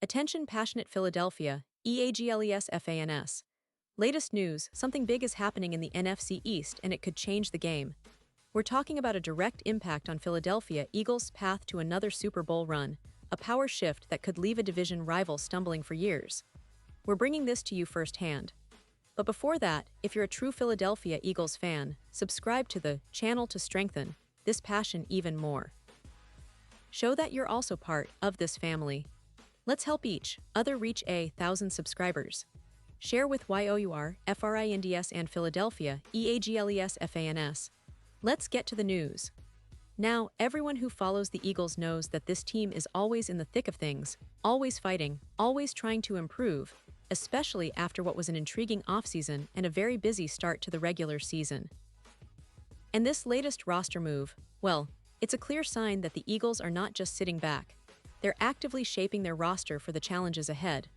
Attention passionate Philadelphia, EAGLES FANS. Latest news, something big is happening in the NFC East and it could change the game. We're talking about a direct impact on Philadelphia Eagles' path to another Super Bowl run, a power shift that could leave a division rival stumbling for years. We're bringing this to you firsthand. But before that, if you're a true Philadelphia Eagles fan, subscribe to the channel to strengthen this passion even more. Show that you're also part of this family. Let's help each other reach 1,000 subscribers. Share with YOUR, FRINDS and Philadelphia, EAGLES FANS. Let's get to the news. Now, everyone who follows the Eagles knows that this team is always in the thick of things, always fighting, always trying to improve, especially after what was an intriguing offseason and a very busy start to the regular season. And this latest roster move, well, it's a clear sign that the Eagles are not just sitting back. They're actively shaping their roster for the challenges ahead.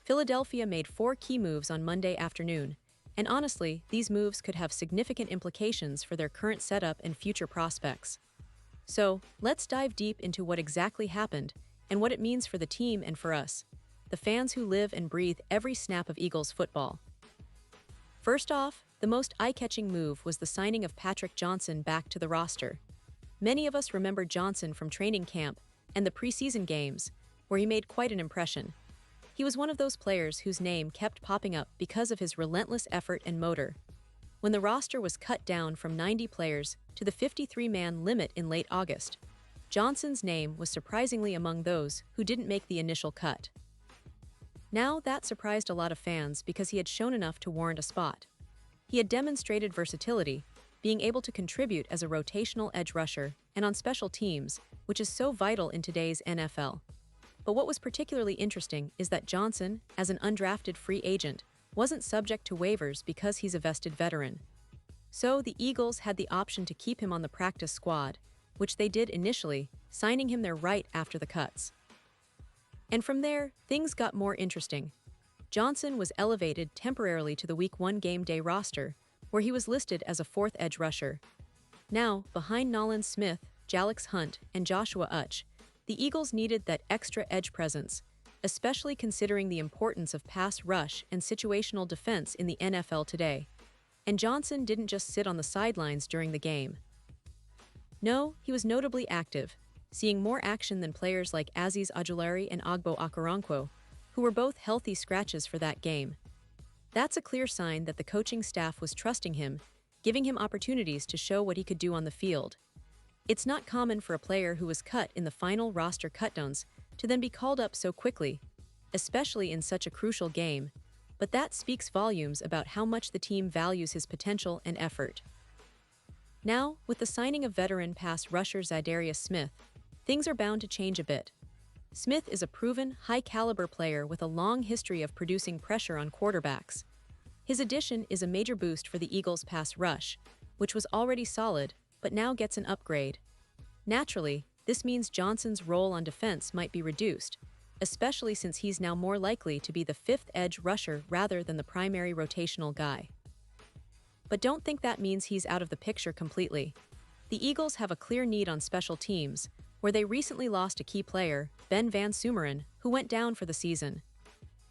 Philadelphia made 4 key moves on Monday afternoon, and honestly, these moves could have significant implications for their current setup and future prospects. So, let's dive deep into what exactly happened and what it means for the team and for us, the fans who live and breathe every snap of Eagles football. First off, the most eye-catching move was the signing of Patrick Johnson back to the roster. Many of us remember Johnson from training camp and the preseason games, where he made quite an impression. He was one of those players whose name kept popping up because of his relentless effort and motor. When the roster was cut down from 90 players to the 53-man limit in late August, Johnson's name was surprisingly among those who didn't make the initial cut. Now, that surprised a lot of fans because he had shown enough to warrant a spot. He had demonstrated versatility, being able to contribute as a rotational edge rusher and on special teams, which is so vital in today's NFL. But what was particularly interesting is that Johnson, as an undrafted free agent, wasn't subject to waivers because he's a vested veteran. So the Eagles had the option to keep him on the practice squad, which they did initially, signing him there right after the cuts. And from there, things got more interesting. Johnson was elevated temporarily to the Week 1 game day roster, where he was listed as a 4th edge rusher. Now, behind Nolan Smith, Jalix Hunt, and Joshua Uch, the Eagles needed that extra edge presence, especially considering the importance of pass rush and situational defense in the NFL today. And Johnson didn't just sit on the sidelines during the game. No, he was notably active, seeing more action than players like Azeez Ojulari and Ogbo Okoronkwo, who were both healthy scratches for that game. That's a clear sign that the coaching staff was trusting him, giving him opportunities to show what he could do on the field. It's not common for a player who was cut in the final roster cutdowns to then be called up so quickly, especially in such a crucial game, but that speaks volumes about how much the team values his potential and effort. Now, with the signing of veteran pass rusher Za'Darius Smith, things are bound to change a bit. Smith is a proven, high-caliber player with a long history of producing pressure on quarterbacks. His addition is a major boost for the Eagles' pass rush, which was already solid, but now gets an upgrade. Naturally, this means Johnson's role on defense might be reduced, especially since he's now more likely to be the 5th edge rusher rather than the primary rotational guy. But don't think that means he's out of the picture completely. The Eagles have a clear need on special teams, where they recently lost a key player, Ben Van Sumeren, who went down for the season.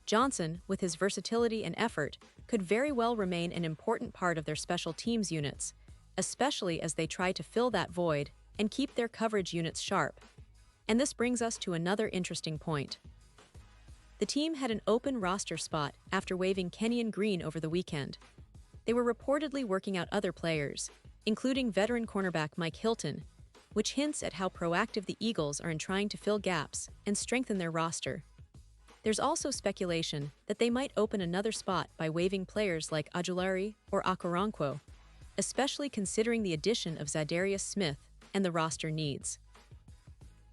Johnson, with his versatility and effort, could very well remain an important part of their special teams units, especially as they try to fill that void and keep their coverage units sharp. And this brings us to another interesting point. The team had an open roster spot after waiving Kenyon Green over the weekend. They were reportedly working out other players, including veteran cornerback Mike Hilton, which hints at how proactive the Eagles are in trying to fill gaps and strengthen their roster. There's also speculation that they might open another spot by waiving players like Ojulari or Okoronkwo, especially considering the addition of Za'Darius Smith and the roster needs.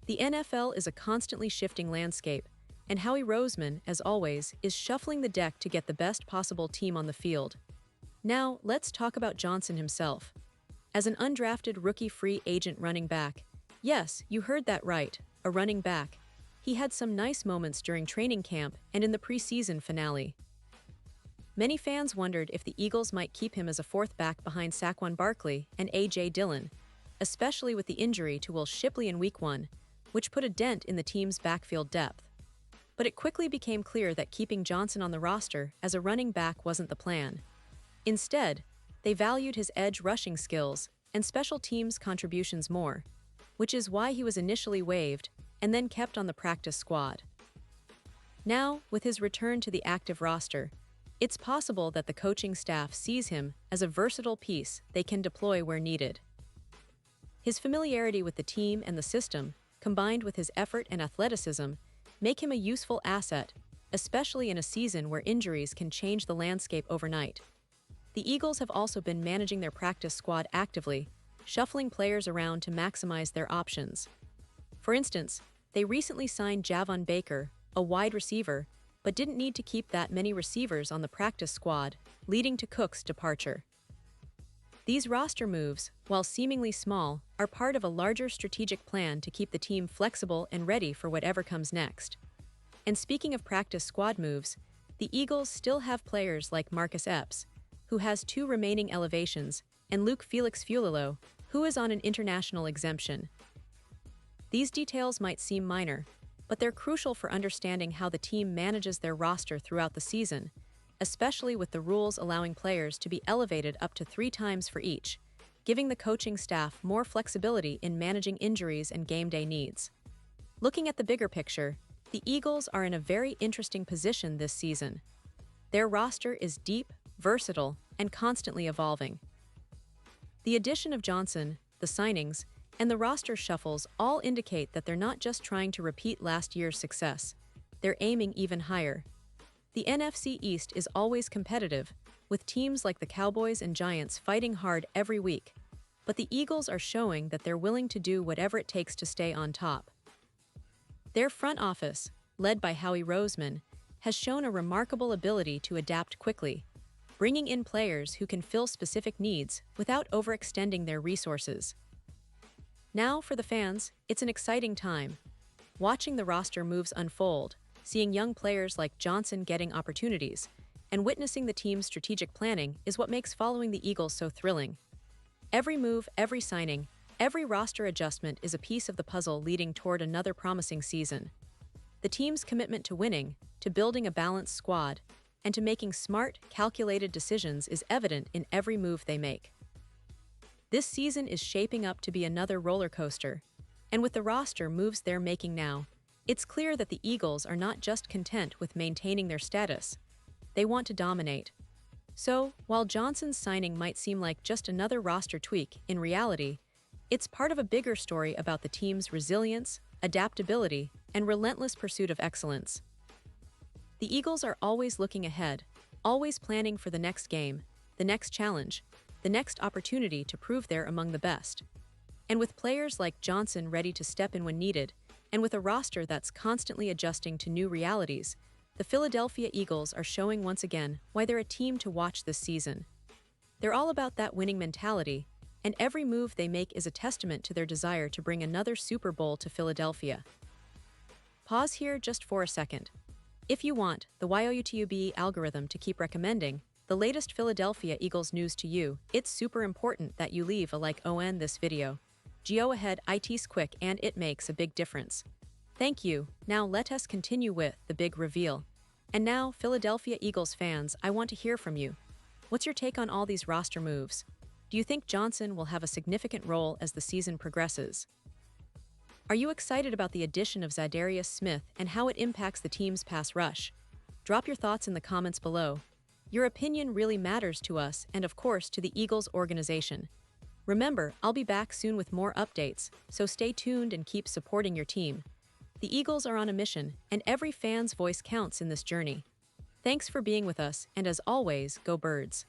The NFL is a constantly shifting landscape, and Howie Roseman, as always, is shuffling the deck to get the best possible team on the field. Now, let's talk about Johnson himself. As an undrafted rookie free agent running back, yes, you heard that right, a running back, he had some nice moments during training camp and in the preseason finale. Many fans wondered if the Eagles might keep him as a 4th back behind Saquon Barkley and A.J. Dillon, especially with the injury to Will Shipley in Week 1, which put a dent in the team's backfield depth. But it quickly became clear that keeping Johnson on the roster as a running back wasn't the plan. Instead, they valued his edge rushing skills and special teams contributions more, which is why he was initially waived and then kept on the practice squad. Now, with his return to the active roster, it's possible that the coaching staff sees him as a versatile piece they can deploy where needed. His familiarity with the team and the system, combined with his effort and athleticism, make him a useful asset, especially in a season where injuries can change the landscape overnight. The Eagles have also been managing their practice squad actively, shuffling players around to maximize their options. For instance, they recently signed Javon Baker, a wide receiver, but didn't need to keep that many receivers on the practice squad, leading to Cook's departure. These roster moves, while seemingly small, are part of a larger strategic plan to keep the team flexible and ready for whatever comes next. And speaking of practice squad moves, the Eagles still have players like Marcus Epps, who has 2 remaining elevations, and Luke Felix Fulilo, who is on an international exemption. These details might seem minor, but they're crucial for understanding how the team manages their roster throughout the season, especially with the rules allowing players to be elevated up to 3 times for each, giving the coaching staff more flexibility in managing injuries and game day needs. Looking at the bigger picture, the Eagles are in a very interesting position this season. Their roster is deep, versatile, and constantly evolving. The addition of Johnson, the signings, and the roster shuffles all indicate that they're not just trying to repeat last year's success, they're aiming even higher. The NFC East is always competitive, with teams like the Cowboys and Giants fighting hard every week, but the Eagles are showing that they're willing to do whatever it takes to stay on top. Their front office, led by Howie Roseman, has shown a remarkable ability to adapt quickly, bringing in players who can fill specific needs without overextending their resources. Now, for the fans, it's an exciting time. Watching the roster moves unfold, seeing young players like Johnson getting opportunities, and witnessing the team's strategic planning is what makes following the Eagles so thrilling. Every move, every signing, every roster adjustment is a piece of the puzzle leading toward another promising season. The team's commitment to winning, to building a balanced squad, and to making smart, calculated decisions is evident in every move they make. This season is shaping up to be another roller coaster, and with the roster moves they're making now, it's clear that the Eagles are not just content with maintaining their status. They want to dominate. So, while Johnson's signing might seem like just another roster tweak, in reality, it's part of a bigger story about the team's resilience, adaptability, and relentless pursuit of excellence. The Eagles are always looking ahead, always planning for the next game, the next challenge, the next opportunity to prove they're among the best. And with players like Johnson ready to step in when needed, and with a roster that's constantly adjusting to new realities, the Philadelphia Eagles are showing once again why they're a team to watch this season. They're all about that winning mentality, and every move they make is a testament to their desire to bring another Super Bowl to Philadelphia. Pause here just for a second. If you want the YouTube algorithm to keep recommending the latest Philadelphia Eagles news to you, it's super important that you leave a like on this video. Go ahead, it's quick and it makes a big difference. Thank you. Now let us continue with the big reveal. And now, Philadelphia Eagles fans, I want to hear from you. What's your take on all these roster moves? Do you think Johnson will have a significant role as the season progresses? Are you excited about the addition of Zadarius Smith and how it impacts the team's pass rush? Drop your thoughts in the comments below. Your opinion really matters to us and, of course, to the Eagles organization. Remember, I'll be back soon with more updates, so stay tuned and keep supporting your team. The Eagles are on a mission, and every fan's voice counts in this journey. Thanks for being with us, and as always, go Birds.